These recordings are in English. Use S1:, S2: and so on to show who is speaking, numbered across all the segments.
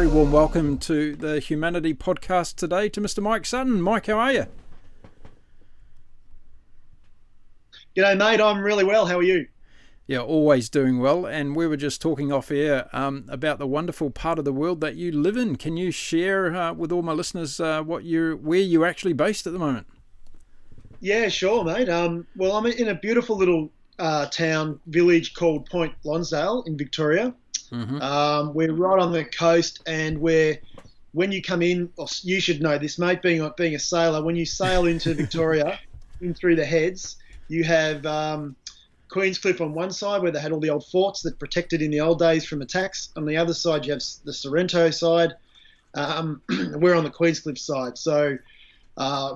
S1: very warm welcome to the Humanity Podcast today to Mr. Mike Sutton. Mike, how are you?
S2: G'day, mate. I'm really well. How are you?
S1: Yeah, always doing well. And we were just talking off air about the wonderful part of the world that you live in. Can you share with all my listeners where you're actually based at the moment?
S2: Yeah, sure, mate. Well, I'm in a beautiful little village called Point Lonsdale in Victoria.
S1: Mm-hmm.
S2: We're right on the coast, and when you come in, or you should know this, mate, being a sailor, when you sail into Victoria, in through the heads, you have Queenscliff on one side, where they had all the old forts that protected in the old days from attacks. On the other side, you have the Sorrento side. We're on the Queenscliff side, so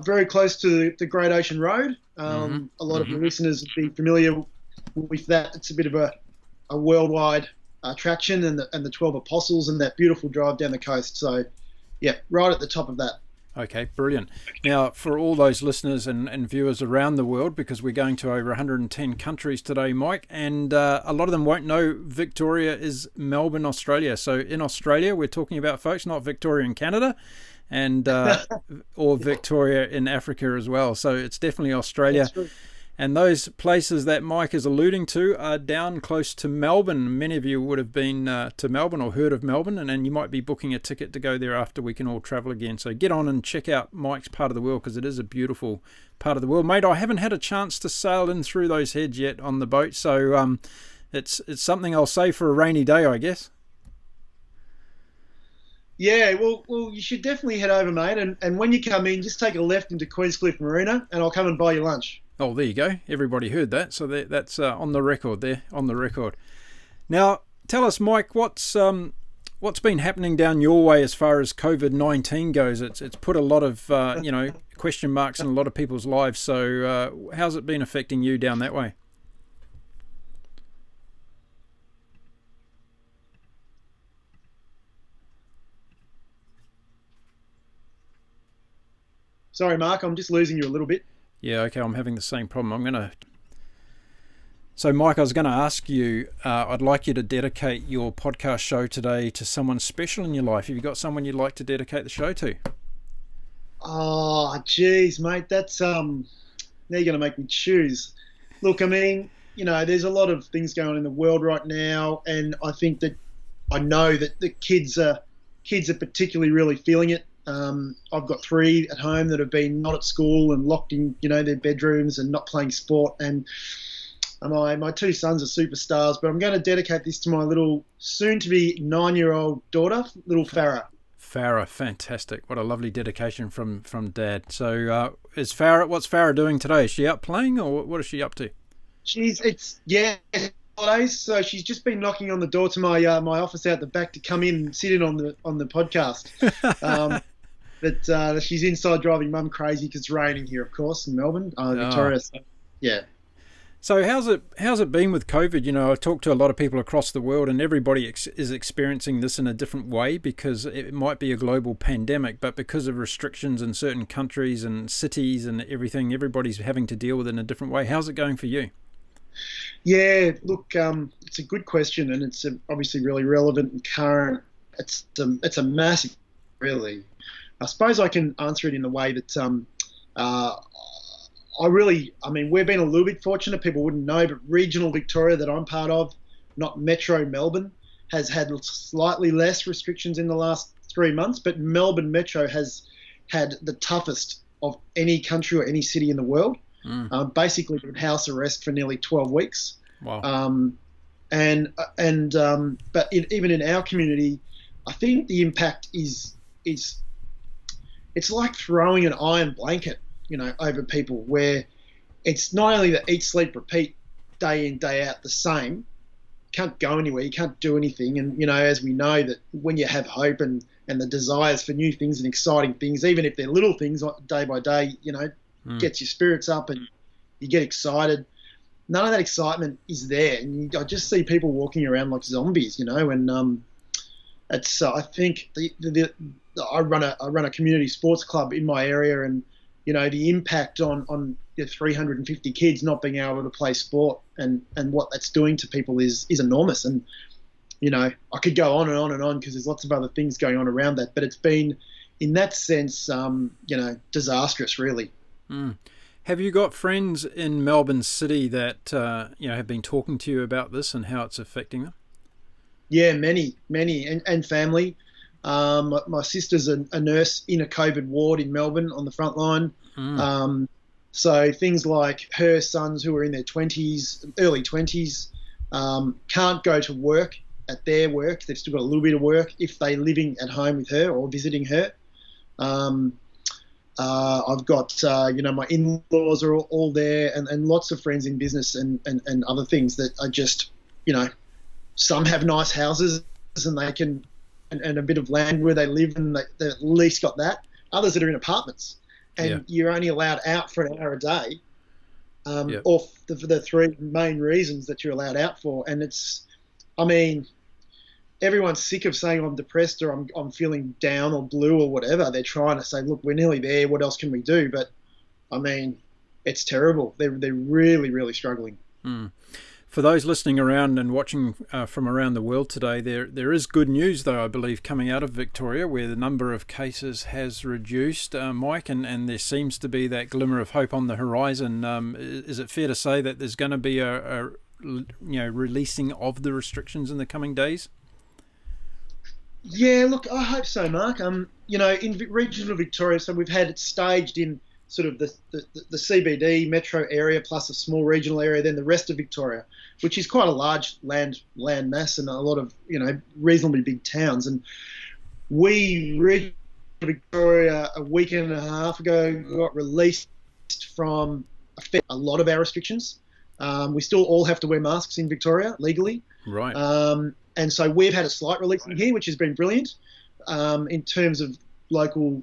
S2: very close to the Great Ocean Road. A lot of your listeners would be familiar with that. It's a bit of a worldwide attraction, and the 12 Apostles and that beautiful drive down the coast. So, yeah, right at the top of that.
S1: Okay, brilliant. Now, for all those listeners and viewers around the world, because we're going to over 110 countries today, Mike, and a lot of them won't know Victoria is Melbourne, Australia. So in Australia, we're talking about, folks, not Victoria in Canada, and or Victoria in Africa as well. So it's definitely Australia. And those places that Mike is alluding to are down close to Melbourne. Many of you would have been to Melbourne or heard of Melbourne, and then you might be booking a ticket to go there after we can all travel again. So get on and check out Mike's part of the world, because it is a beautiful part of the world. Mate, I haven't had a chance to sail in through those heads yet on the boat, so it's something I'll save for a rainy day, I guess.
S2: Yeah, well, you should definitely head over, mate. And when you come in, just take a left into Queenscliff Marina, and I'll come and buy you lunch.
S1: Oh, there you go. Everybody heard that. So that's on the record there, on the record. Now, tell us, Mike, what's been happening down your way as far as COVID-19 goes? It's put a lot of, question marks in a lot of people's lives. So how's it been affecting you down that way?
S2: Sorry, Mark, I'm just losing you a little bit.
S1: Yeah, okay, I'm having the same problem. So, Mike, I was going to ask you, I'd like you to dedicate your podcast show today to someone special in your life. Have you got someone you'd like to dedicate the show to?
S2: Oh, geez, mate, that's now you're going to make me choose. Look, I mean, there's a lot of things going on in the world right now, and I know that the kids are particularly really feeling it. I've got 3 at home that have been not at school and locked in, their bedrooms and not playing sport. And my 2 sons are superstars, but I'm going to dedicate this to my little soon-to-be 9-year-old daughter, little Farrah.
S1: Farrah, fantastic. What a lovely dedication from Dad. So what's Farrah doing today? Is she out playing, or what is she up to?
S2: It's holidays, so she's just been knocking on the door to my office out the back to come in and sit in on the podcast. But she's inside driving Mum crazy because it's raining here, of course, in Melbourne, Victoria. So, yeah.
S1: So how's it been with COVID? I talk to a lot of people across the world, and everybody is experiencing this in a different way, because it might be a global pandemic, but because of restrictions in certain countries and cities and everything, everybody's having to deal with it in a different way. How's it going for you?
S2: Yeah, look, it's a good question, and it's obviously really relevant and current. It's a massive, really. I suppose I can answer it in the way that we've been a little bit fortunate. People wouldn't know, but regional Victoria that I'm part of, not Metro Melbourne, has had slightly less restrictions in the last 3 months, but Melbourne Metro has had the toughest of any country or any city in the world. Basically house arrest for nearly 12 weeks.
S1: Wow.
S2: But even in our community, I think the impact is it's like throwing an iron blanket, over people, where it's not only the eat, sleep, repeat, day in, day out the same. You can't go anywhere, you can't do anything. And, as we know, that when you have hope and the desires for new things and exciting things, even if they're little things day by day, gets your spirits up and you get excited. None of that excitement is there, and I just see people walking around like zombies, and it's. I think I run a community sports club in my area, and the impact on 350 kids not being able to play sport and what that's doing to people is enormous. And I could go on and on and on because there's lots of other things going on around that. But it's been, in that sense, disastrous, really.
S1: Mm. Have you got friends in Melbourne City that have been talking to you about this and how it's affecting them?
S2: Yeah, many, and family. My sister's a nurse in a COVID ward in Melbourne on the front line. So things like her sons who are in their 20s, early 20s, can't go to work at their work. They've still got a little bit of work if they're living at home with her or visiting her. I've got, my in-laws are all there, and lots of friends in business and other things that are just, some have nice houses and they can, and a bit of land where they live, and they've at least got that. Others that are in apartments, and you're only allowed out for an hour a day, or for the three main reasons that you're allowed out for. And everyone's sick of saying I'm depressed or I'm feeling down or blue or whatever. They're trying to say, look, we're nearly there. What else can we do? But it's terrible. They're really, really struggling.
S1: For those listening around and watching from around the world today, there is good news, though, I believe, coming out of Victoria, where the number of cases has reduced, Mike, and there seems to be that glimmer of hope on the horizon. Is it fair to say that there's going to be a releasing of the restrictions in the coming days?
S2: Yeah, look, I hope so, Mark. In regional Victoria, so we've had it staged in sort of the CBD metro area plus a small regional area, then the rest of Victoria, which is quite a large land mass and a lot of, reasonably big towns. And we, regional Victoria, a week and a half ago, got released from a lot of our restrictions. We still all have to wear masks in Victoria legally.
S1: Right.
S2: And so we've had a slight release in here, which has been brilliant in terms of local,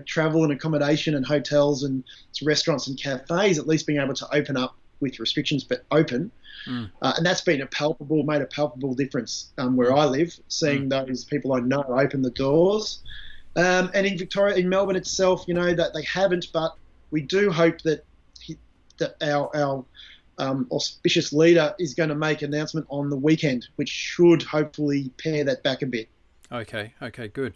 S2: travel and accommodation and hotels and restaurants and cafes, at least being able to open up with restrictions, but open. And that's been made a palpable difference where I live, seeing those people I know open the doors. And in Victoria, in Melbourne itself, that they haven't, but we do hope that our auspicious leader is going to make an announcement on the weekend, which should hopefully pare that back a bit.
S1: Okay, good.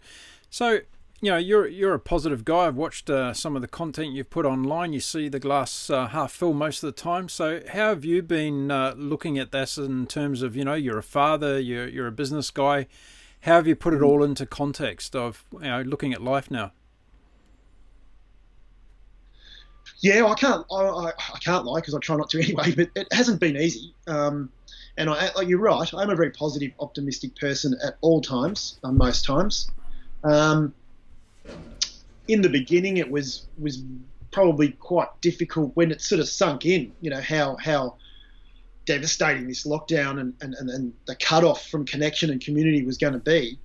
S1: So, you're a positive guy. I've watched some of the content you've put online. You see the glass half full most of the time. So how have you been looking at this in terms of, you're a father, you're a business guy. How have you put it all into context of, looking at life now?
S2: Yeah, I can't lie because I try not to anyway, but it hasn't been easy. And you're right, I'm a very positive, optimistic person at all times, most times. In the beginning, it was probably quite difficult when it sort of sunk in, how devastating this lockdown and the cut-off from connection and community was going to be.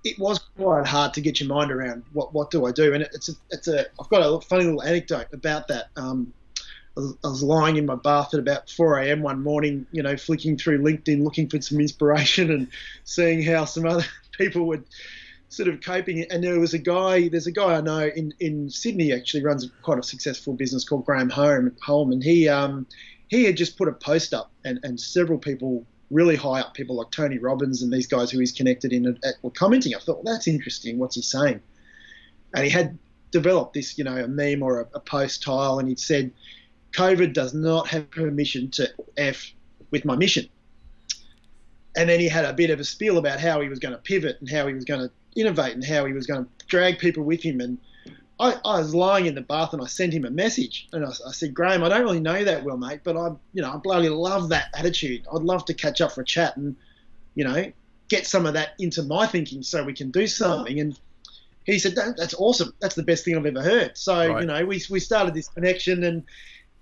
S2: It was quite hard to get your mind around what do I do, and I've got a funny little anecdote about that. I was lying in my bath at about 4 a.m. one morning, flicking through LinkedIn looking for some inspiration and seeing how some other people were sort of coping. And there's a guy I know in Sydney, actually runs quite a successful business called Graham Holm, and he had just put a post up, and several people really high up, people like Tony Robbins and these guys who he's connected in were commenting. I thought, well, that's interesting. What's he saying? And he had developed this, a meme or a post tile, and he'd said, COVID does not have permission to F with my mission. And then he had a bit of a spiel about how he was going to pivot and how he was going to innovate and how he was going to drag people with him. And I was lying in the bath and I sent him a message and I said, Graham, I don't really know you that well, mate, but I bloody love that attitude. I'd love to catch up for a chat and, get some of that into my thinking so we can do something. And he said, that's awesome. That's the best thing I've ever heard. So, right. We started this connection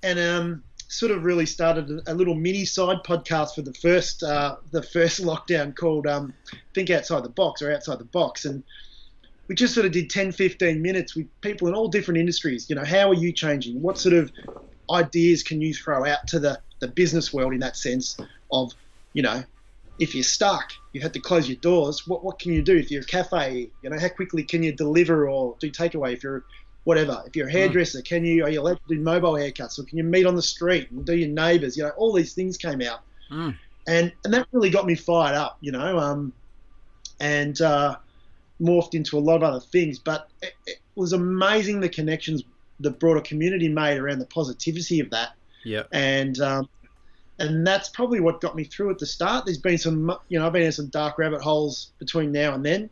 S2: and sort of really started a little mini side podcast for the first lockdown called Think Outside the Box or Outside the Box. And we just sort of did 10, 15 minutes with people in all different industries. How are you changing? What sort of ideas can you throw out to the business world in that sense of, if you're stuck, you had to close your doors, what can you do? If you're a cafe, how quickly can you deliver or do takeaway? If you're whatever, if you're a hairdresser, are you allowed to do mobile haircuts, or can you meet on the street and do your neighbours? All these things came out. and that really got me fired up, and morphed into a lot of other things. But it was amazing the connections the broader community made around the positivity of that.
S1: Yeah.
S2: And that's probably what got me through at the start. There's been some, I've been in some dark rabbit holes between now and then,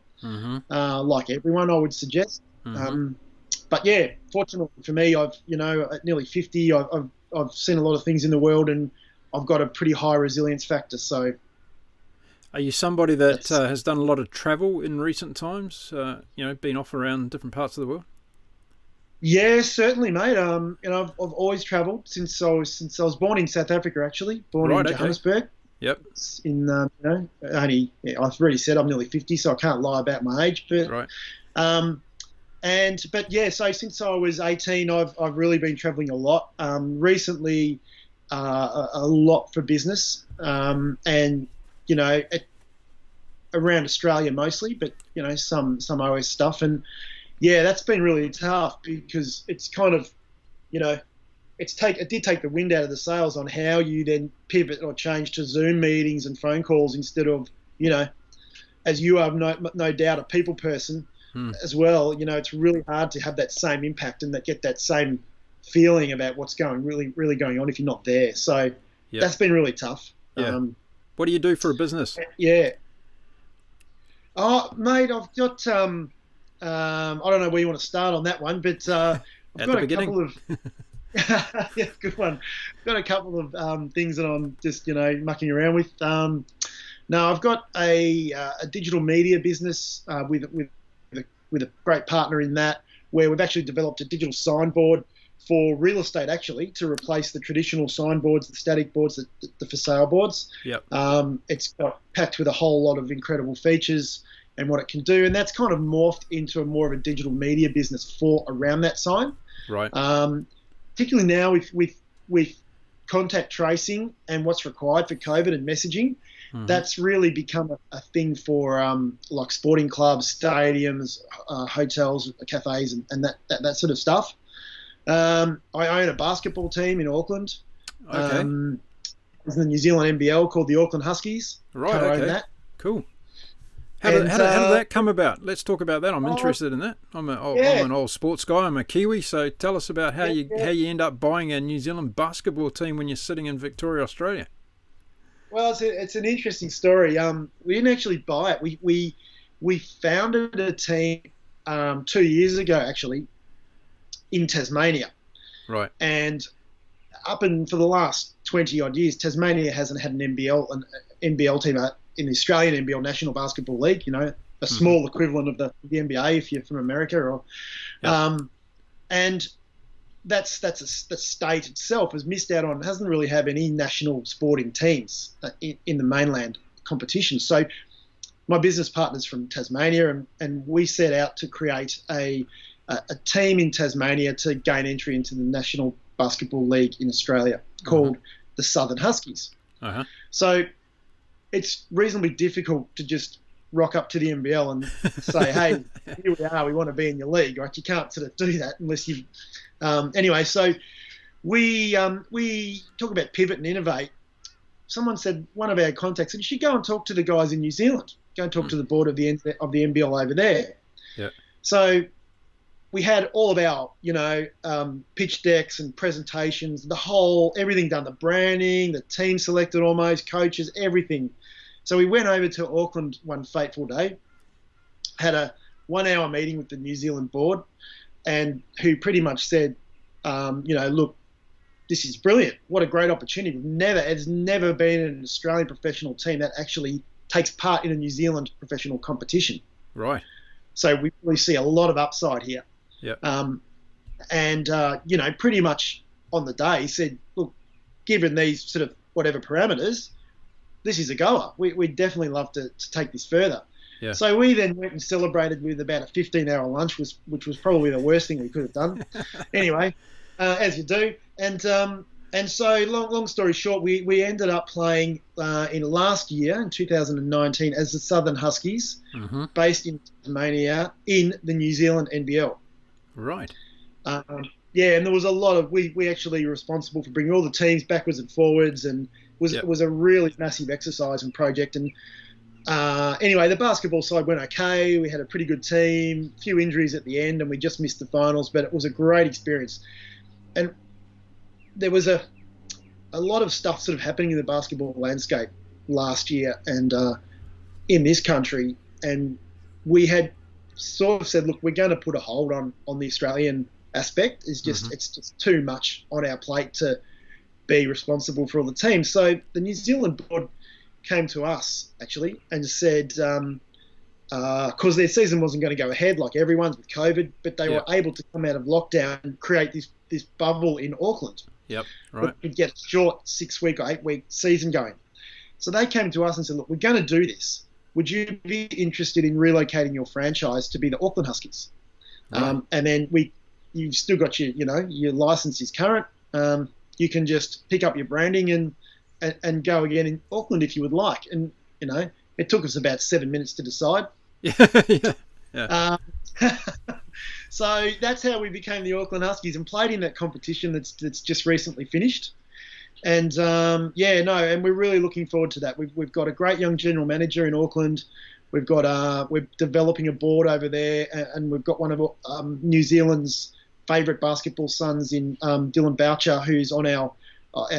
S2: like everyone, I would suggest. But yeah, fortunately for me, I've, at nearly 50, I've seen a lot of things in the world, and I've got a pretty high resilience factor. So,
S1: are you somebody that has done a lot of travel in recent times? Been off around different parts of the world?
S2: Yeah, certainly, mate. I've always travelled since I was born in South Africa, actually, born in Johannesburg.
S1: Yep.
S2: I've already said I'm nearly 50, so I can't lie about my age. But
S1: right.
S2: So since I was 18, I've really been travelling a lot. Recently, a lot for business, and around Australia mostly, but some OS stuff. And yeah, that's been really tough because it's kind of, it did take the wind out of the sails on how you then pivot or change to Zoom meetings and phone calls instead of, as you are no doubt a people person as well. It's really hard to have that same impact and get that same feeling about what's really going on if you're not there. So that's been really tough.
S1: Yeah. What do you do for a business?
S2: Yeah. Oh, mate, I've got I don't know where you want to start on that one, but I've got a couple of yeah, good one. I've got a couple of things that I'm just mucking around with. No, I've got a digital media business with a great partner in that, where we've actually developed a digital signboard for real estate, actually, to replace the traditional signboards, the static boards, the for sale boards.
S1: Yep.
S2: It's got packed with a whole lot of incredible features and what it can do, and that's kind of morphed into more of a digital media business for around that sign.
S1: Right.
S2: Particularly now with contact tracing and what's required for COVID and messaging, that's really become a thing for like sporting clubs, stadiums, hotels, cafes, and that sort of stuff. I own a basketball team in Auckland.
S1: Okay.
S2: It's the New Zealand NBL called the Auckland Huskies.
S1: Right.
S2: I
S1: Okay.
S2: own that.
S1: Cool. How did that come about? Let's talk about that. I'm interested in that. I'm an old sports guy. I'm a Kiwi, so tell us about how you end up buying a New Zealand basketball team when you're sitting in Victoria, Australia.
S2: Well, it's an interesting story. We didn't actually buy it. We founded a team 2 years ago, actually, in Tasmania.
S1: Right. And
S2: for the last 20 odd years, Tasmania hasn't had an NBL team in the Australian NBL National Basketball League, a small equivalent of the NBA if you're from America, and the state itself has missed out on, hasn't really have any national sporting teams in the mainland competition. So my business partner's from Tasmania, and we set out to create a team in Tasmania to gain entry into the National Basketball League in Australia called the Southern Huskies. So it's reasonably difficult to just rock up to the NBL and say, hey, here we are, we want to be in your league, right? You can't sort of do that unless you anyway, so we talk about pivot and innovate. Someone said, one of our contacts said, you should go and talk to the guys in New Zealand. Go and talk to the board of the NBL over there.
S1: Yeah.
S2: So we had all of our, pitch decks and presentations, everything done, the branding, the team selected almost, coaches, everything. So we went over to Auckland one fateful day, had a 1 hour meeting with the New Zealand board, and who pretty much said, look, this is brilliant. What a great opportunity. There's never been an Australian professional team that actually takes part in a New Zealand professional competition.
S1: Right.
S2: So we really see a lot of upside here.
S1: Yeah.
S2: Pretty much on the day said, look, given these sort of whatever parameters, this is a goer. We'd definitely love to take this further.
S1: Yeah.
S2: So we then went and celebrated with about a 15-hour lunch, which was probably the worst thing we could have done. Anyway, as you do. And so long story short, we ended up playing in last year, in 2019, as the Southern Huskies, based in Tasmania, in the New Zealand NBL.
S1: Right.
S2: yeah, and there was a lot of we actually were responsible for bringing all the teams backwards and forwards, and
S1: Yep.
S2: it was a really massive exercise and project. And anyway, the basketball side went okay. We had a pretty good team, a few injuries at the end, and we just missed the finals. But it was a great experience, and there was a lot of stuff sort of happening in the basketball landscape last year and in this country, and we had sort of said, look, we're going to put a hold on the Australian aspect. It's just too much on our plate to be responsible for all the teams. So the New Zealand board came to us actually and said, because their season wasn't going to go ahead like everyone's with COVID, but they were able to come out of lockdown and create this bubble in Auckland.
S1: Yep, right.
S2: We'd get a short 6-week or 8-week season going. So they came to us and said, look, we're going to do this. Would you be interested in relocating your franchise to be the Auckland Huskies? Right. And then you've still got your license is current. You can just pick up your branding and go again in Auckland if you would like. And, it took us about 7 minutes to decide.
S1: Yeah.
S2: So that's how we became the Auckland Huskies and played in that competition that's just recently finished. And and we're really looking forward to that. We've got a great young general manager in Auckland. We've got we're developing a board over there, and we've got one of New Zealand's favourite basketball sons in Dylan Boucher, who's on our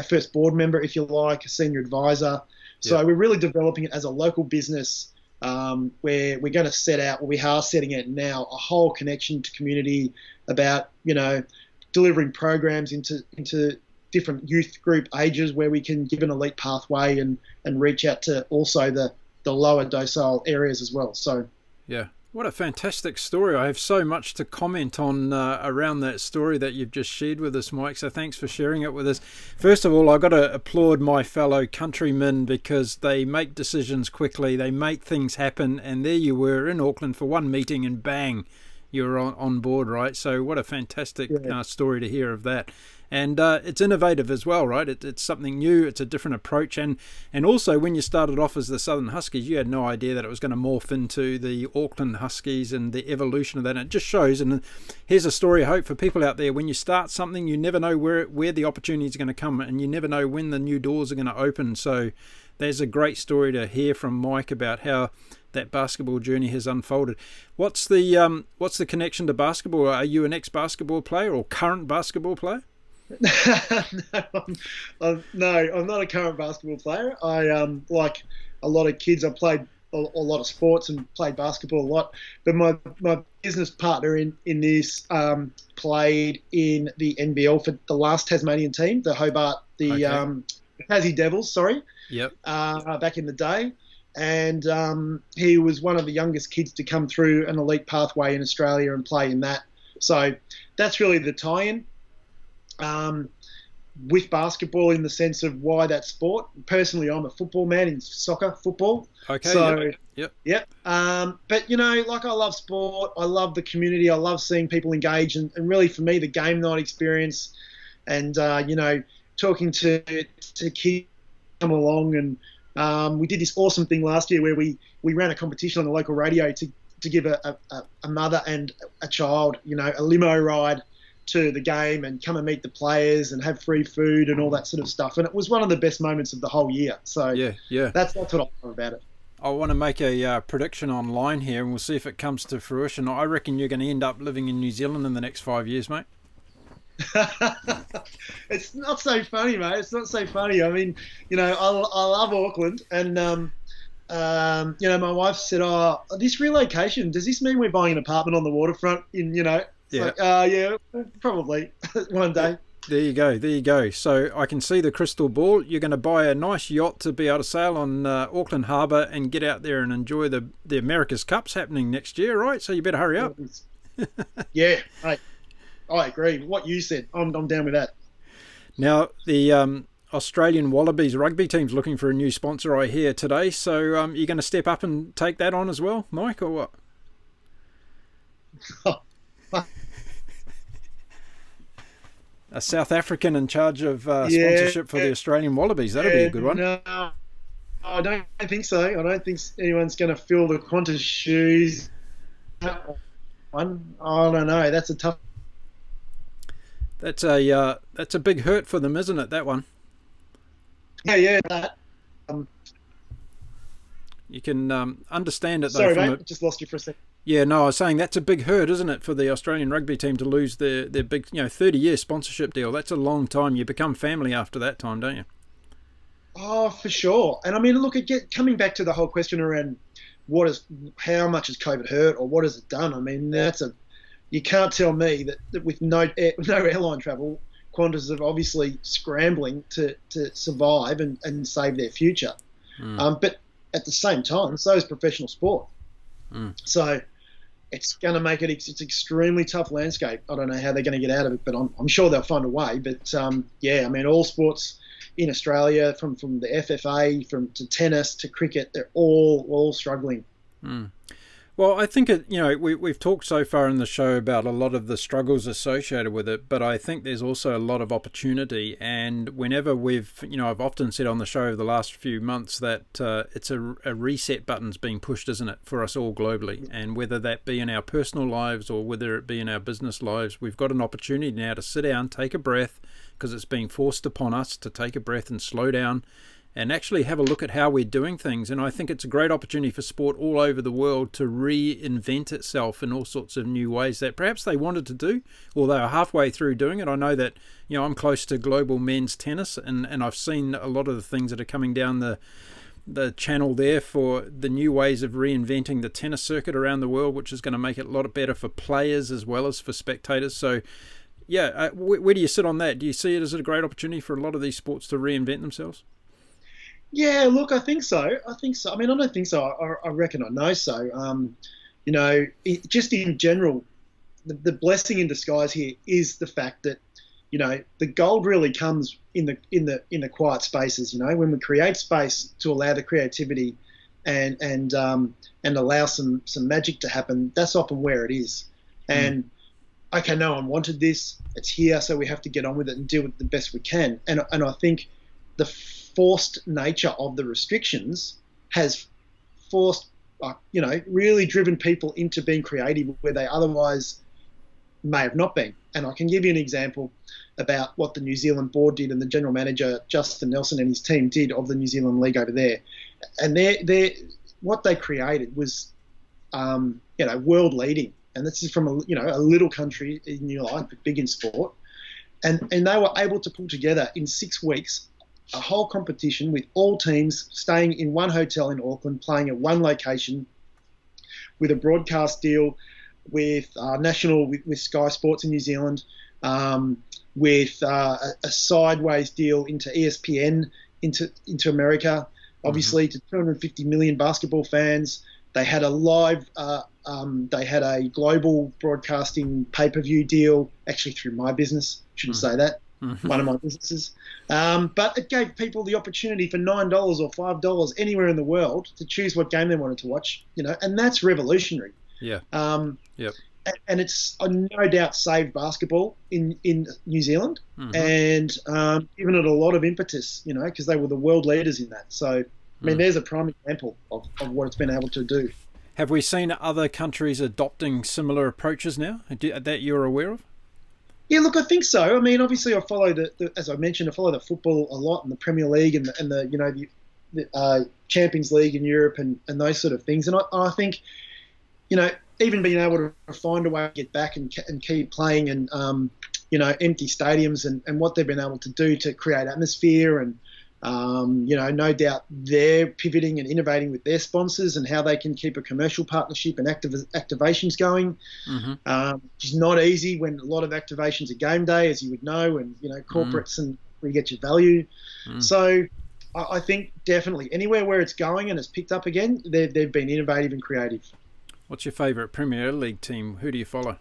S2: first board member, if you like, a senior advisor. So we're really developing it as a local business. Where we're going to we are setting out now, a whole connection to community about, delivering programs into different youth group ages where we can give an elite pathway and reach out to also the lower docile areas as well. So,
S1: yeah. What a fantastic story. I have so much to comment on around that story that you've just shared with us, Mike, so thanks for sharing it with us. First of all, I've got to applaud my fellow countrymen because they make decisions quickly, they make things happen, and there you were in Auckland for one meeting and bang, you're on board, right? So what a fantastic story to hear of that. And it's innovative as well, right? It's something new. It's a different approach. And also, when you started off as the Southern Huskies, you had no idea that it was going to morph into the Auckland Huskies and the evolution of that. And it just shows. And here's a story of hope for people out there. When you start something, you never know where the opportunities are going to come, and you never know when the new doors are going to open. So there's a great story to hear from Mike about how that basketball journey has unfolded. What's the connection to basketball? Are you an ex-basketball player or current basketball player?
S2: No, I'm not a current basketball player. I like a lot of kids, I played a lot of sports and played basketball a lot. But my business partner in this played in the NBL for the last Tasmanian team, the Hobart, Tassie Devils. Sorry.
S1: Yep.
S2: Back in the day, and he was one of the youngest kids to come through an elite pathway in Australia and play in that. So that's really the tie-in. With basketball in the sense of why that sport. Personally, I'm a football man in football.
S1: Okay.
S2: So,
S1: yep.
S2: But, I love sport. I love the community. I love seeing people engage. And really, for me, the game night experience and, talking to kids come along. And we did this awesome thing last year where we ran a competition on the local radio to give a mother and a child, a limo ride to the game and come and meet the players and have free food and all that sort of stuff. And it was one of the best moments of the whole year. So that's what I love about it.
S1: I want to make a prediction online here, and we'll see if it comes to fruition. I reckon you're going to end up living in New Zealand in the next 5 years, mate.
S2: It's not so funny, mate. It's not so funny. I mean, I love Auckland, and my wife said, this relocation, does this mean we're buying an apartment on the waterfront in, yeah, probably one day.
S1: There you go. So I can see the crystal ball. You're going to buy a nice yacht to be able to sail on Auckland Harbour and get out there and enjoy the America's Cups happening next year, right? So you better hurry up.
S2: Yeah, mate, I agree. What you said, I'm down with that.
S1: Now, the Australian Wallabies rugby team's looking for a new sponsor, I hear, today. So you're going to step up and take that on as well, Mike, or what? A South African in charge of sponsorship for the Australian Wallabies. That'll be a good one.
S2: No, I don't think so. I don't think anyone's going to fill the Qantas shoes. One, I don't know. That's a tough.
S1: That's a big hurt for them, isn't it? That one.
S2: Yeah. That.
S1: You can understand it though.
S2: Sorry, mate. Just lost you for a second.
S1: Yeah, no, I was saying that's a big hurt, isn't it, for the Australian rugby team to lose their big, 30-year sponsorship deal. That's a long time. You become family after that time, don't you?
S2: Oh, for sure. And I mean, look, coming back to the whole question around how much has COVID hurt or what has it done? I mean, you can't tell me that with no airline travel, Qantas are obviously scrambling to survive and save their future. But at the same time, so is professional sport. So it's going to make it's extremely tough landscape. I don't know how they're going to get out of it, but I'm sure they'll find a way. But I mean, all sports in Australia, from the FFA, to tennis to cricket, they're all struggling.
S1: Well, I think we've talked so far in the show about a lot of the struggles associated with it, but I think there's also a lot of opportunity. And whenever I've often said on the show over the last few months that it's a reset button's being pushed, isn't it, for us all globally? And whether that be in our personal lives or whether it be in our business lives, we've got an opportunity now to sit down, take a breath, because it's being forced upon us to take a breath and slow down and actually have a look at how we're doing things. And I think it's a great opportunity for sport all over the world to reinvent itself in all sorts of new ways that perhaps they wanted to do, or they are halfway through doing it. I know that, I'm close to global men's tennis, and I've seen a lot of the things that are coming down the channel there for the new ways of reinventing the tennis circuit around the world, which is going to make it a lot better for players as well as for spectators. So, where do you sit on that? Do you see it as a great opportunity for a lot of these sports to reinvent themselves?
S2: Yeah, look, I think so. I mean, I don't think so. I reckon I know so. Just in general, the blessing in disguise here is the fact that, the gold really comes in the quiet spaces. When we create space to allow the creativity and allow some magic to happen, that's often where it is. And okay, no one wanted this. It's here, so we have to get on with it and deal with it the best we can. And I think the forced nature of the restrictions has forced, really driven people into being creative where they otherwise may have not been. And I can give you an example about what the New Zealand board did and the general manager, Justin Nelson, and his team did of the New Zealand League over there. And what they created was, world leading. And this is from a little country in New Zealand, but big in sport. And they were able to pull together in 6 weeks a whole competition with all teams staying in one hotel in Auckland, playing at one location, with a broadcast deal with with Sky Sports in New Zealand, with a sideways deal into ESPN into America, obviously to 250 million basketball fans. They had a live, they had a global broadcasting pay-per-view deal, actually through my business, shouldn't say that. One of my businesses. But it gave people the opportunity for $9 or $5 anywhere in the world to choose what game they wanted to watch, and that's revolutionary. Yeah. Yep. And it's no doubt saved basketball in New Zealand and given it a lot of impetus, because they were the world leaders in that. So, I mean, there's a prime example of what it's been able to do.
S1: Have we seen other countries adopting similar approaches now that you're aware of?
S2: Yeah, look, I think so. I mean, obviously, I follow as I mentioned, I follow the football a lot and the Premier League and the Champions League in Europe and those sort of things. And I think, even being able to find a way to get back and keep playing and empty stadiums and what they've been able to do to create atmosphere and no doubt they're pivoting and innovating with their sponsors and how they can keep a commercial partnership and activations going, which is not easy when a lot of activations are game day, as you would know, and, corporates and where you get your value. So I think definitely anywhere where it's going and it's picked up again, they've been innovative and creative.
S1: What's your favourite Premier League team? Who do you follow?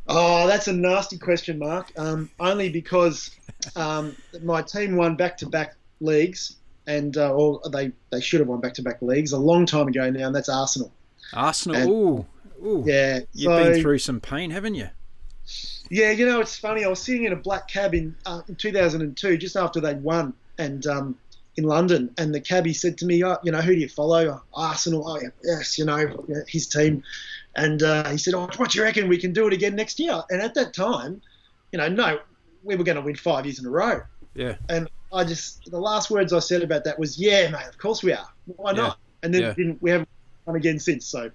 S2: Oh, that's a nasty question, Mark. Only because my team won back-to-back leagues, or they should have won back-to-back leagues a long time ago now, and that's Arsenal.
S1: Arsenal, ooh. Yeah. You've been through some pain, haven't you?
S2: Yeah, it's funny. I was sitting in a black cab in 2002, just after they'd won, and in London, and the cabbie said to me, who do you follow? Arsenal. Oh, yes, his team. And he said, what do you reckon? We can do it again next year. And at that time, no, we were going to win 5 years in a row.
S1: Yeah.
S2: And the last words I said about that was, yeah, mate, of course we are. Why not? And then we haven't won again since. So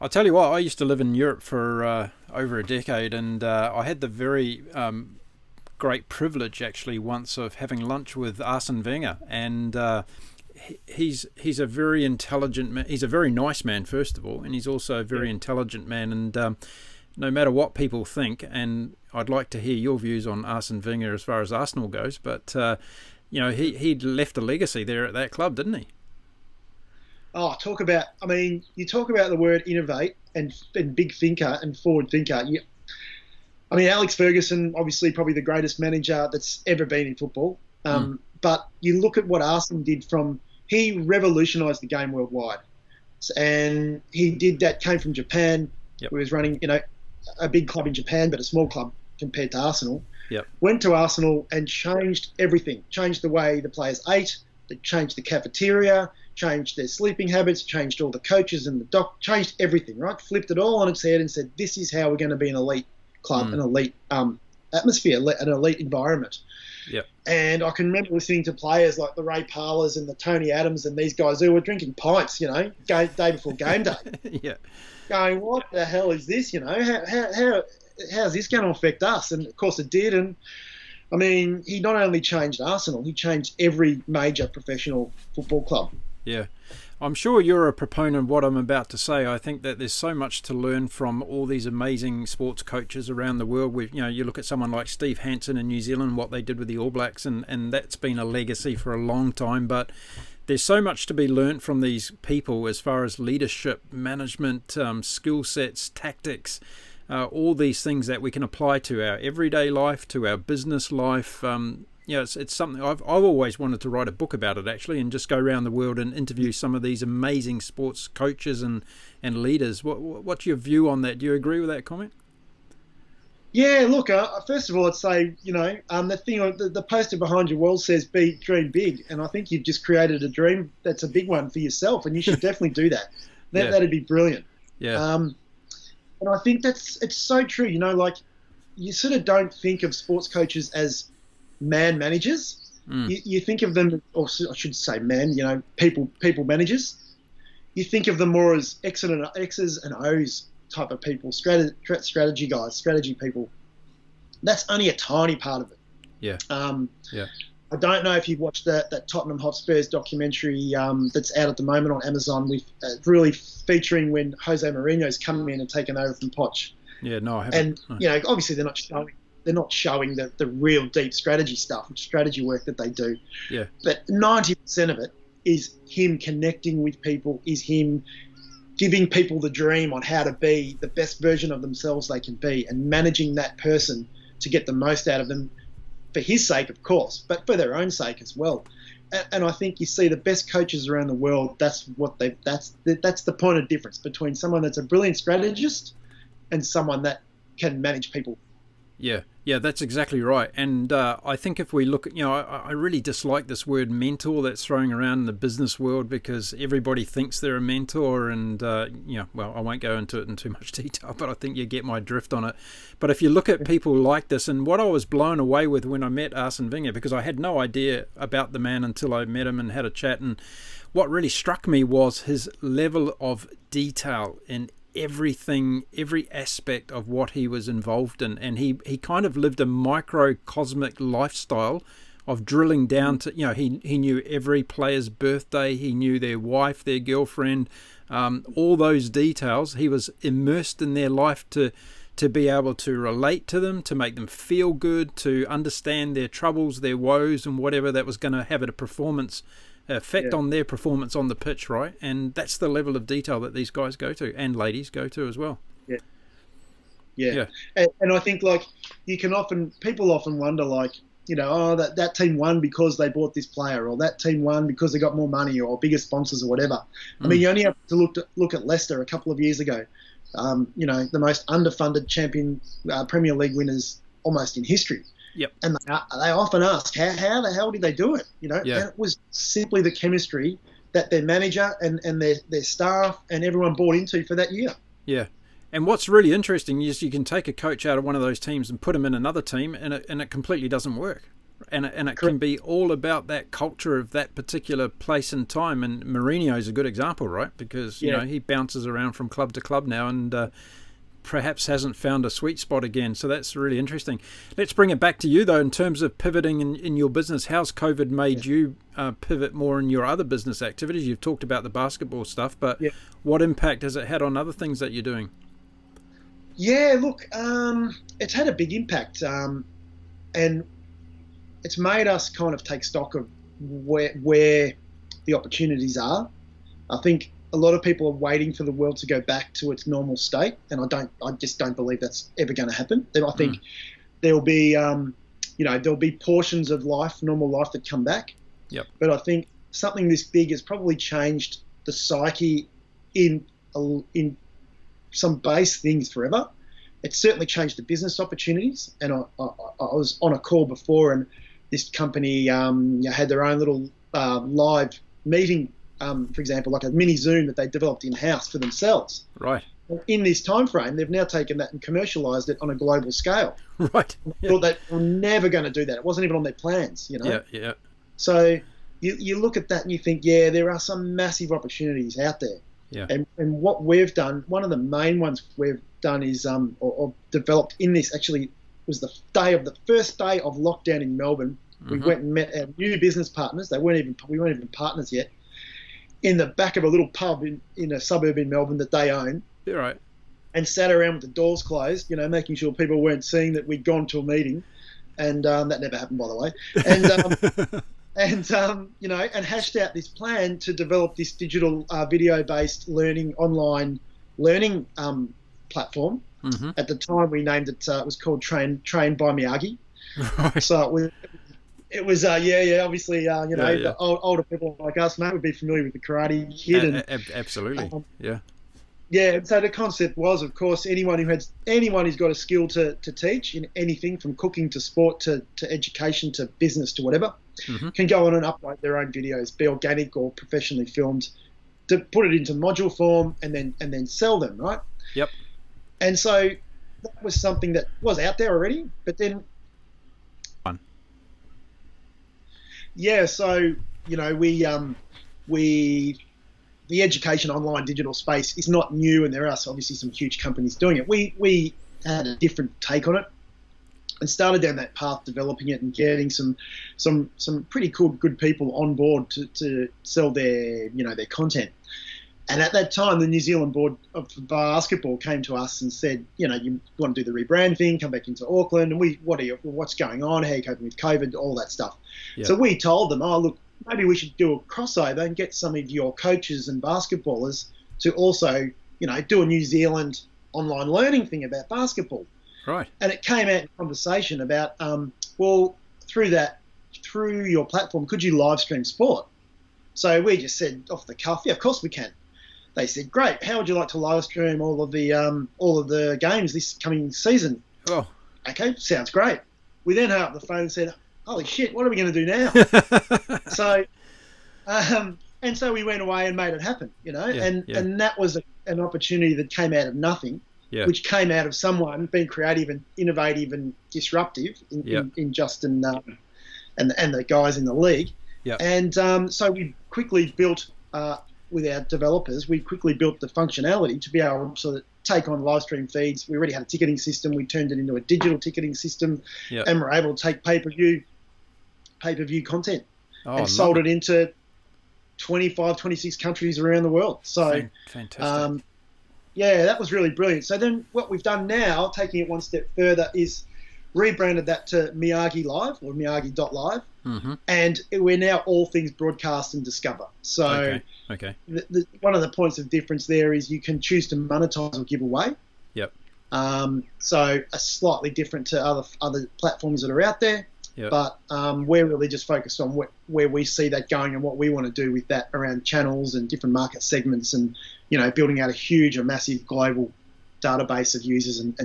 S1: I'll tell you what, I used to live in Europe for over a decade, and I had the very great privilege actually once of having lunch with Arsene Wenger, and he's a very intelligent man. He's a very nice man, first of all, and he's also a very intelligent man, and no matter what people think, and I'd like to hear your views on Arsene Wenger as far as Arsenal goes, but he left a legacy there at that club, didn't he?
S2: Oh, you talk about the word innovate and big thinker and forward thinker. Alex Ferguson, obviously probably the greatest manager that's ever been in football. But you look at what Arsene did he revolutionised the game worldwide. And he did that, came from Japan.
S1: Yep.
S2: He was running, a big club in Japan, but a small club compared to Arsenal.
S1: Yep.
S2: Went to Arsenal and changed everything. Changed the way the players ate. They changed the cafeteria, changed their sleeping habits, changed all the coaches and changed everything, right? Flipped it all on its head and said, this is how we're going to be an elite club, an elite atmosphere, an elite environment.
S1: Yep.
S2: And I can remember listening to players like the Ray Parlers and the Tony Adams and these guys who were drinking pints, day before game day.
S1: Yeah.
S2: Going, what the hell is this? How's this going to affect us? And of course it did. And he not only changed Arsenal, he changed every major professional football club.
S1: Yeah. I'm sure you're a proponent of what I'm about to say. I think that there's so much to learn from all these amazing sports coaches around the world. You look at someone like Steve Hansen in New Zealand, what they did with the All Blacks, and that's been a legacy for a long time. But there's so much to be learnt from these people as far as leadership, management, skill sets, tactics, all these things that we can apply to our everyday life, to our business life. It's something I've always wanted to write a book about it, actually, and just go around the world and interview some of these amazing sports coaches and leaders. What's your view on that? Do you agree with that comment?
S2: Yeah, look, first of all, I'd say, the poster behind your wall says dream big, and I think you've just created a dream that's a big one for yourself, and you should definitely do that. That'd be brilliant.
S1: Yeah.
S2: And I think it's so true, you sort of don't think of sports coaches as man managers. You think of them, or I should say people managers. You think of them more as X's and O's type of people, strategy guys, strategy people. That's only a tiny part of it.
S1: Yeah.
S2: I don't know if you've watched that Tottenham Hotspurs documentary that's out at the moment on Amazon, with really featuring when Jose Mourinho's come in and taken over from Poch.
S1: Yeah, no, I haven't.
S2: And obviously they're not showing the real deep strategy stuff, strategy work that they do.
S1: Yeah.
S2: But 90% of it is him connecting with people, is him giving people the dream on how to be the best version of themselves they can be, and managing that person to get the most out of them for his sake, of course, but for their own sake as well. And I think you see the best coaches around the world, that's the point of difference between someone that's a brilliant strategist and someone that can manage people.
S1: Yeah, that's exactly right. And I think if we look at, I really dislike this word mentor that's thrown around in the business world, because everybody thinks they're a mentor, and well, I won't go into it in too much detail, but I think you get my drift on it. But if you look at people like this, and what I was blown away with when I met Arsene Wenger, because I had no idea about the man until I met him and had a chat, and what really struck me was his level of detail in everything, every aspect of what he was involved in, and he kind of lived a microcosmic lifestyle of drilling down to, he knew every player's birthday, he knew their wife, their girlfriend, all those details. He was immersed in their life to be able to relate to them, to make them feel good, to understand their troubles, their woes, and whatever that was going to have a performance effect on their performance on the pitch, right? And that's the level of detail that these guys go to, and ladies go to as well.
S2: Yeah. And I think, people often wonder, that team won because they bought this player, or that team won because they got more money or bigger sponsors or whatever. I mean, you only have to look at Leicester a couple of years ago. The most underfunded champion Premier League winners almost in history.
S1: Yep.
S2: And they often ask, how the hell did they do it? And it was simply the chemistry that their manager and their staff and everyone bought into for that year.
S1: Yeah. And what's really interesting is you can take a coach out of one of those teams and put him in another team, and it completely doesn't work. And it can be all about that culture of that particular place and time. And Mourinho is a good example, right? Because you know, he bounces around from club to club now, and perhaps hasn't found a sweet spot again. So that's really interesting. Let's bring it back to you, though, in terms of pivoting in your business. How's COVID made you pivot more in your other business activities? You've talked about the basketball stuff, but what impact has it had on other things that you're doing?
S2: Yeah, look, it's had a big impact, and it's made us kind of take stock of where the opportunities are. I think a lot of people are waiting for the world to go back to its normal state, and I just don't believe that's ever going to happen. I think there'll be, there'll be portions of life, normal life, that come back.
S1: Yep.
S2: But I think something this big has probably changed the psyche in some base things forever. It's certainly changed the business opportunities. And I was on a call before, and this company had their own little live meeting, for example, like a mini Zoom that they developed in-house for themselves.
S1: Right.
S2: In this time frame, they've now taken that and commercialised it on a global scale.
S1: Right.
S2: I thought they were never going to do that. It wasn't even on their plans, you know.
S1: Yeah, yeah.
S2: So you look at that and you think, yeah, there are some massive opportunities out there.
S1: Yeah.
S2: And what we've done, one of the main ones we've done is or developed in this, actually was the first day of lockdown in Melbourne. We went and met our new business partners. We weren't even partners yet, in the back of a little pub in a suburb in Melbourne that they own.
S1: Yeah, right.
S2: And sat around with the doors closed, making sure people weren't seeing that we'd gone to a meeting, and that never happened, by the way. And and hashed out this plan to develop this digital video-based online learning platform. At the time, we named it. It was called Train by Miyagi.
S1: Right.
S2: So it was obviously the older people like us, mate, would be familiar with the Karate Kid.
S1: Absolutely.
S2: Yeah, so the concept was, of course, anyone who's got a skill to teach in anything from cooking to sport to education to business to whatever, can go on and upload their own videos, be organic or professionally filmed, to put it into module form and then sell them, right?
S1: Yep.
S2: And so that was something that was out there already, but then so the education online digital space is not new, and there are obviously some huge companies doing it. We had a different take on it and started down that path, developing it and getting some pretty cool, good people on board to sell their content. And at that time, the New Zealand Board of Basketball came to us and said, you want to do the rebrand thing, come back into Auckland, and what's going on? How are you coping with COVID? All that stuff. Yeah. So we told them, look, maybe we should do a crossover and get some of your coaches and basketballers to also, do a New Zealand online learning thing about basketball.
S1: Right.
S2: And it came out in conversation about, through your platform, could you live stream sport? So we just said off the cuff, yeah, of course we can. They said, great. How would you like to live stream all of the games this coming season?
S1: Oh,
S2: okay, sounds great. We then hung up the phone and said, holy shit, what are we going to do now? So we went away and made it happen, and that was an opportunity that came out of nothing, which came out of someone being creative and innovative and disruptive in Justin and the guys in the league.
S1: Yep.
S2: And so we quickly built, with our developers, we quickly built the functionality to be able to take on live stream feeds. We already had a ticketing system. We turned it into a digital ticketing system, and we're able to take pay-per-view content and sold it into 25, 26 countries around the world. So,
S1: fantastic.
S2: That was really brilliant. So then what we've done now, taking it one step further, is rebranded that to Miyagi Live or Miyagi.live. And we're now all things broadcast and discover. So
S1: okay.
S2: One of the points of difference there is you can choose to monetize or give away.
S1: Yep.
S2: So a slightly different to other platforms that are out there.
S1: Yep.
S2: But we're really just focused on where we see that going and what we want to do with that around channels and different market segments and, building out a massive global database of users and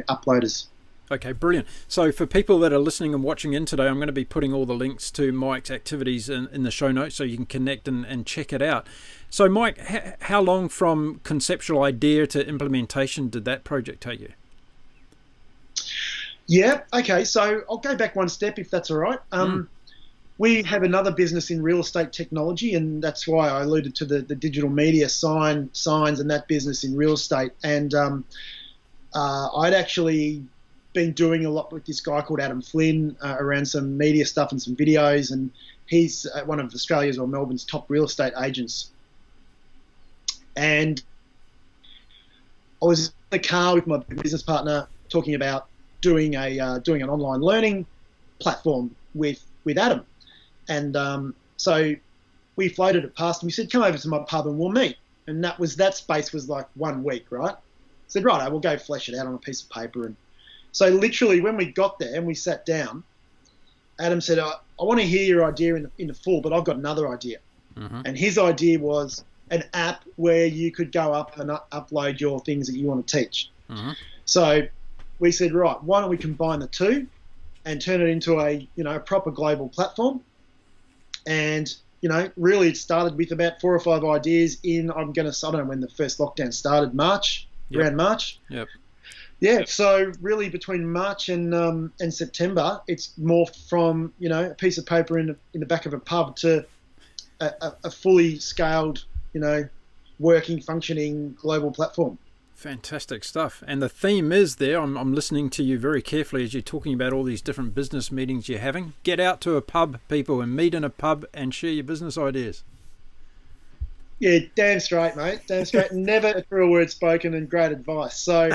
S2: uploaders.
S1: Okay, brilliant. So for people that are listening and watching in today, I'm going to be putting all the links to Mike's activities in the show notes so you can connect and check it out. So Mike, how long from conceptual idea to implementation did that project take you?
S2: Yeah, okay, so I'll go back one step if that's all right. We have another business in real estate technology, and that's why I alluded to the digital media signs and that business in real estate. And I'd actually been doing a lot with this guy called Adam Flynn around some media stuff and some videos, and he's one of Australia's or Melbourne's top real estate agents. And I was in the car with my business partner talking about doing an online learning platform with Adam, and so we floated it past him. We said, "Come over to my pub and we'll meet." And that space was like 1 week, right? I said, "Right, we'll go flesh it out on a piece of paper." And so literally when we got there and we sat down, Adam said, I want to hear your idea in the full, but I've got another idea.
S1: Mm-hmm.
S2: And his idea was an app where you could go up and upload your things that you want to teach.
S1: Mm-hmm.
S2: So we said, right, why don't we combine the two and turn it into a proper global platform? And, really it started with about 4 or 5 ideas I don't know when the first lockdown started, around March.
S1: Yep.
S2: Yeah, so really between March and September, it's morphed from a piece of paper in the back of a pub to a fully scaled, working, functioning global platform.
S1: Fantastic stuff. And the theme is there. I'm listening to you very carefully as you're talking about all these different business meetings you're having. Get out to a pub, people, and meet in a pub and share your business ideas.
S2: Yeah, damn straight, mate. Damn straight. Never a truer word spoken, and great advice. So,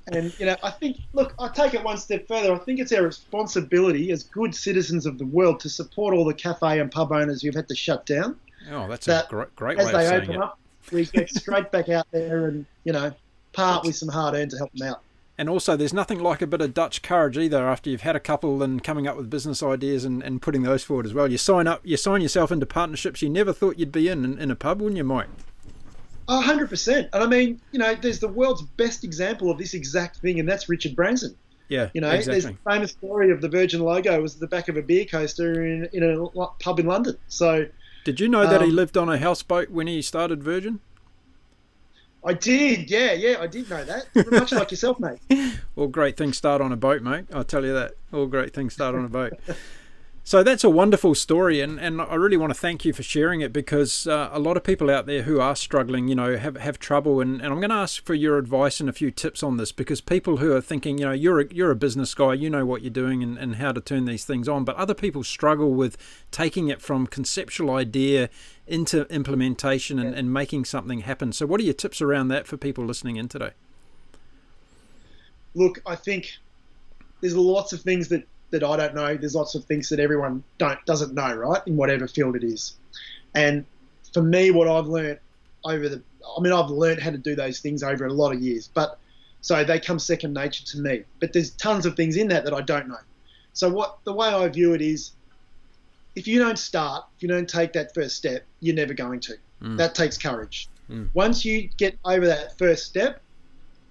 S2: and I think, look, I take it one step further. I think it's our responsibility as good citizens of the world to support all the cafe and pub owners who've had to shut down.
S1: Oh, that's a great way of saying it. As they open up,
S2: we get straight back out there and, part with some hard earned to help them out.
S1: And also, there's nothing like a bit of Dutch courage either after you've had a couple and coming up with business ideas and putting those forward as well. You sign yourself into partnerships you never thought you'd be in a pub, wouldn't you, Mike?
S2: 100%. And I mean, there's the world's best example of this exact thing, and that's Richard Branson.
S1: Yeah,
S2: exactly. There's the famous story of the Virgin logo was the back of a beer coaster in a pub in London. So,
S1: did you know that he lived on a houseboat when he started Virgin?
S2: I did, yeah, I did know that. Much like yourself, mate.
S1: All great things start on a boat, mate. I'll tell you that. All great things start on a boat. So that's a wonderful story, and I really want to thank you for sharing it, because a lot of people out there who are struggling, have trouble, and I'm going to ask for your advice and a few tips on this, because people who are thinking, you're a business guy, you know what you're doing and how to turn these things on, but other people struggle with taking it from conceptual idea into implementation and making something happen. So what are your tips around that for people listening in today?
S2: Look, I think there's lots of things that I don't know. There's lots of things that everyone doesn't know, right, in whatever field it is. And for me, what I've learned I've learned how to do those things over a lot of years, but so they come second nature to me. But there's tons of things in that I don't know. So the way I view it is, if you don't start, if you don't take that first step, you're never going to. That takes courage. Once you get over that first step,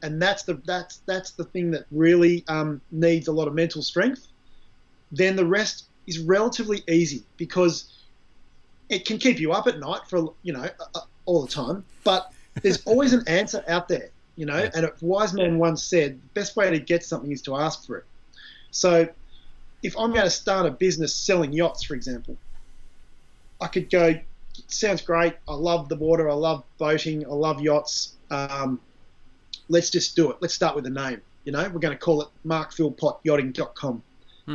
S2: and that's the thing that really needs a lot of mental strength, then the rest is relatively easy, because it can keep you up at night for all the time, but there's always an answer out there, and a wise man once said, the best way to get something is to ask for it. So if I'm going to start a business selling yachts, for example, I could go, it sounds great, I love the water, I love boating, I love yachts, let's just do it. Let's start with a name. We're going to call it markphilpottyachting.com.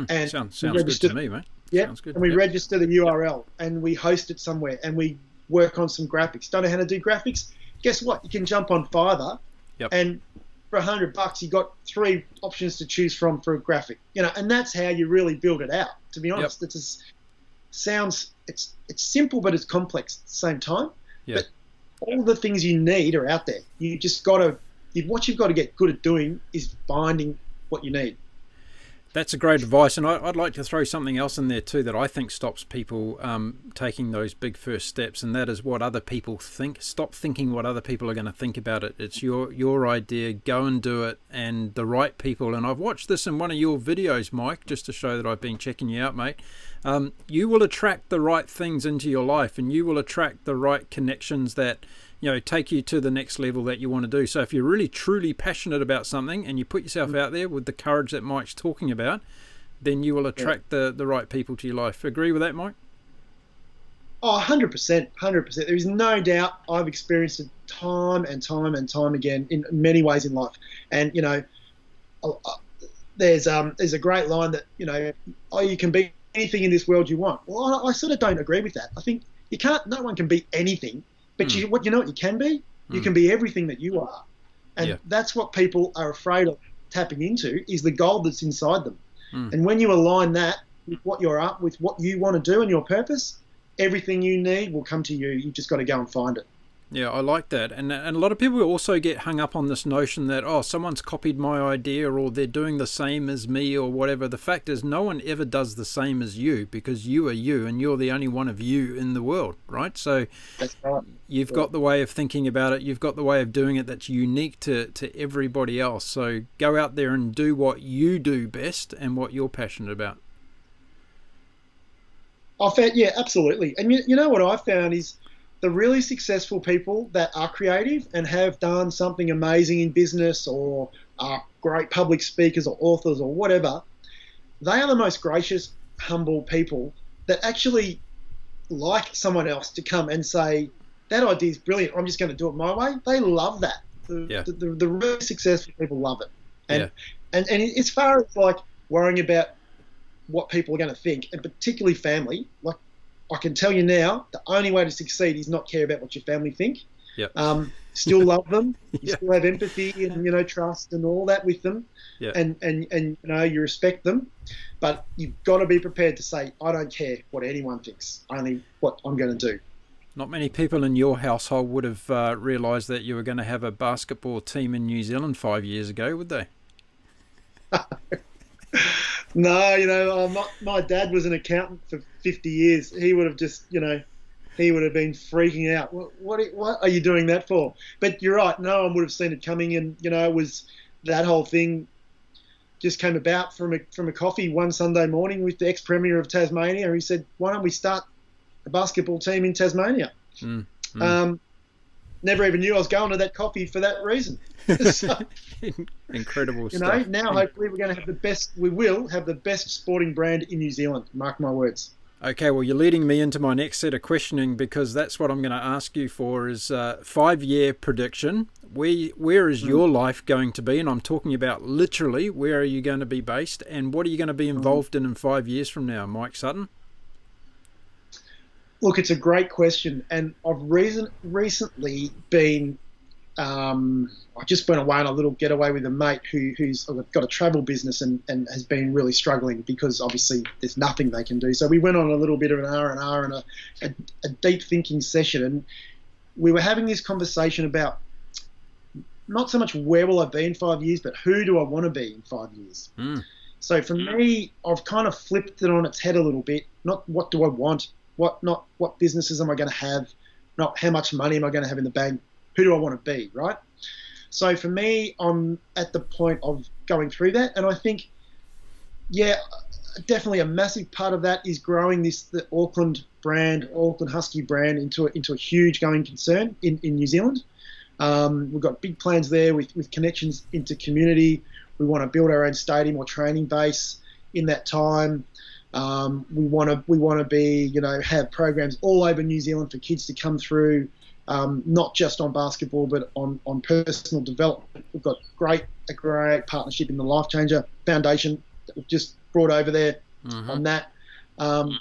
S1: And sounds good to me, mate.
S2: Yeah,
S1: sounds good.
S2: And we register the URL and we host it somewhere and we work on some graphics. Don't know how to do graphics? Guess what? You can jump on Fiverr, and for $100 you got 3 options to choose from for a graphic. And that's how you really build it out. To be honest, it's simple, but it's complex at the same time. But all the things you need are out there. You just got to. What you've got to get good at doing is finding what you need.
S1: That's a great advice, and I'd like to throw something else in there too that I think stops people taking those big first steps, and that is what other people think. Stop thinking what other people are going to think about it. It's your idea. Go and do it, and the right people. And I've watched this in one of your videos, Mike, just to show that I've been checking you out, mate. You will attract the right things into your life, and you will attract the right connections that take you to the next level that you want to do. So if you're really truly passionate about something and you put yourself out there with the courage that Mike's talking about, then you will attract the right people to your life. Agree with that, Mike?
S2: Oh, 100%, 100%. There is no doubt. I've experienced it time and time and time again in many ways in life. And, there's a great line that, you can be anything in this world you want. Well, I sort of don't agree with that. I think no one can be anything. But what you can be? You can be everything that you are. And that's what people are afraid of tapping into, is the gold that's inside them. And when you align that with what you're up, with what you want to do and your purpose, everything you need will come to you. You just got to go and find it.
S1: Yeah, I like that. And a lot of people also get hung up on this notion that, someone's copied my idea, or they're doing the same as me, or whatever. The fact is, no one ever does the same as you, because you are you, and you're the only one of you in the world, right? So
S2: that's right.
S1: You've got the way of thinking about it. You've got the way of doing it that's unique to everybody else. So go out there and do what you do best and what you're passionate about.
S2: I found, absolutely. And you know what I found is, the really successful people that are creative and have done something amazing in business, or are great public speakers or authors or whatever, they are the most gracious, humble people that actually like someone else to come and say, that idea is brilliant, I'm just going to do it my way. They love that. The really successful people love it. And as far as like worrying about what people are going to think, and particularly family, like, I can tell you now, the only way to succeed is not care about what your family think. Still love them, still have empathy and trust and all that with them, and you respect them, but you've got to be prepared to say, I don't care what anyone thinks, only what I'm going to do.
S1: Not many people in your household would have realised that you were going to have a basketball team in New Zealand 5 years ago, would they?
S2: No, my dad was an accountant for 50 years. He would have just, he would have been freaking out. What are you doing that for? But you're right. No one would have seen it coming. And, it was that whole thing just came about from a coffee one Sunday morning with the ex-premier of Tasmania. He said, why don't we start a basketball team in Tasmania? Never even knew I was going to that coffee for that reason. So,
S1: incredible stuff.
S2: Now hopefully we will have the best sporting brand in New Zealand. Mark my words.
S1: Okay, well, you're leading me into my next set of questioning, because that's what I'm going to ask you for is 5-year prediction. Where is your life going to be? And I'm talking about literally, where are you going to be based, and what are you going to be involved in 5 years from now, Mike Sutton?
S2: Look, it's a great question, and I've recently been. I just went away on a little getaway with a mate who's got a travel business and has been really struggling because obviously there's nothing they can do. So we went on a little bit of an R&R and a deep thinking session, and we were having this conversation about not so much where will I be in 5 years, but who do I want to be in 5 years. So for me, I've kind of flipped it on its head a little bit. Not what do I want, not what businesses am I going to have, not how much money am I going to have in the bank. Who do I want to be, right? So for me, I'm at the point of going through that, and I think, definitely a massive part of that is growing the Auckland Husky brand into a huge going concern in New Zealand. We've got big plans there with connections into community. We want to build our own stadium or training base in that time. We want to be, have programs all over New Zealand for kids to come through. Not just on basketball, but on personal development. We've got a great partnership in the Life Changer Foundation that we've just brought over there on that. The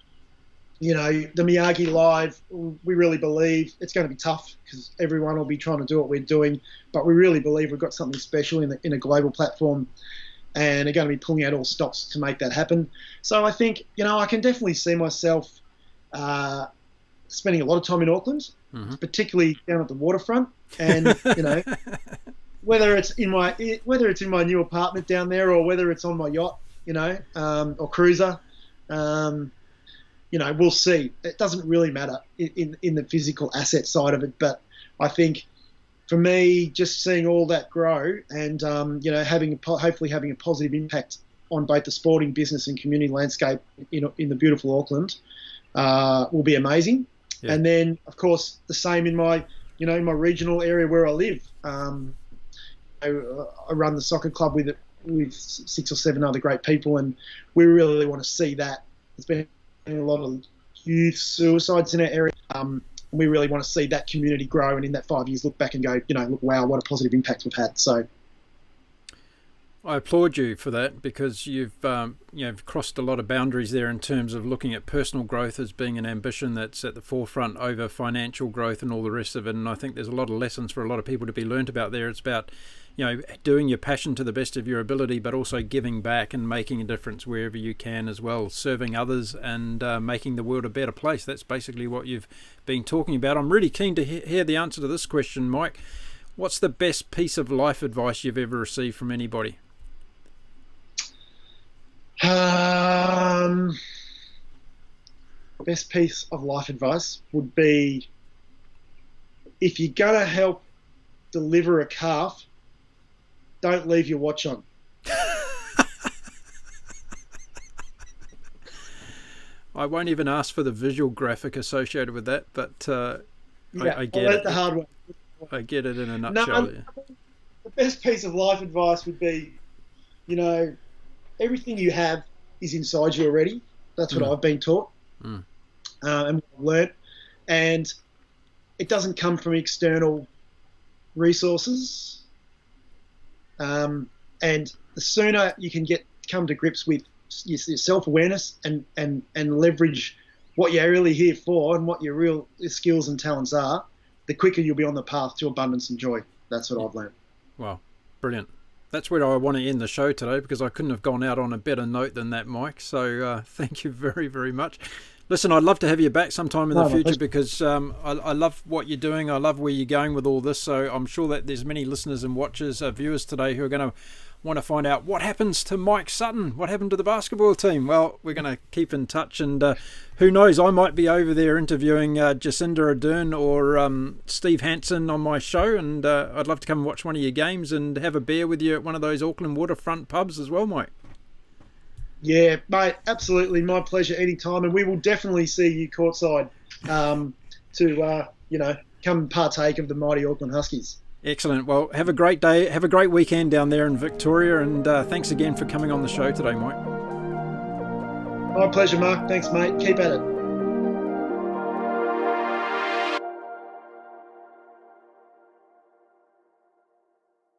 S2: Miyagi Live, we really believe it's going to be tough because everyone will be trying to do what we're doing, but we really believe we've got something special in a global platform, and are going to be pulling out all stops to make that happen. So I think, I can definitely see myself spending a lot of time in Auckland, particularly down at the waterfront, and whether it's in my new apartment down there or whether it's on my yacht, or cruiser. We'll see. It doesn't really matter in the physical asset side of it, but I think for me, just seeing all that grow and hopefully having a positive impact on both the sporting business and community landscape in the beautiful Auckland will be amazing. Yeah. And then, of course, the same in my regional area where I live. I run the soccer club with 6 or 7 other great people, and we really want to see that. There's been a lot of youth suicides in our area. We really want to see that community grow, and in that 5 years look back and go, look, wow, what a positive impact we've had. So
S1: I applaud you for that, because you've crossed a lot of boundaries there in terms of looking at personal growth as being an ambition that's at the forefront over financial growth and all the rest of it. And I think there's a lot of lessons for a lot of people to be learnt about there. It's about doing your passion to the best of your ability, but also giving back and making a difference wherever you can as well, serving others and making the world a better place. That's basically what you've been talking about. I'm really keen to hear the answer to this question, Mike. What's the best piece of life advice you've ever received from anybody?
S2: Best piece of life advice would be, if you're going to help deliver a calf, don't leave your watch on.
S1: I won't even ask for the visual graphic associated with that, but I get it.
S2: The hard way.
S1: I get it in a nutshell.
S2: The best piece of life advice would be, everything you have is inside you already. That's what I've been taught and what I've learnt. And it doesn't come from external resources. And the sooner you can come to grips with your self-awareness and leverage what you're really here for and what your real skills and talents are, the quicker you'll be on the path to abundance and joy. That's what I've learned.
S1: Wow, brilliant. That's where I want to end the show today, because I couldn't have gone out on a better note than that, Mike. So thank you very, very much. Listen, I'd love to have you back sometime in the future, because I love what you're doing. I love where you're going with all this. So I'm sure that there's many listeners and watchers, viewers today who are going to want to find out what happens to Mike Sutton, what happened to the basketball team. Well, we're going to keep in touch, and who knows, I might be over there interviewing Jacinda Ardern or Steve Hansen on my show, and I'd love to come and watch one of your games and have a beer with you at one of those Auckland waterfront pubs as well, Mike. Yeah, mate, absolutely. My pleasure anytime, and we will definitely see you courtside to come partake of the mighty Auckland Huskies. Excellent. Well, have a great day. Have a great weekend down there in Victoria, and thanks again for coming on the show today, Mike. My pleasure, Mark. Thanks, mate. Keep at it.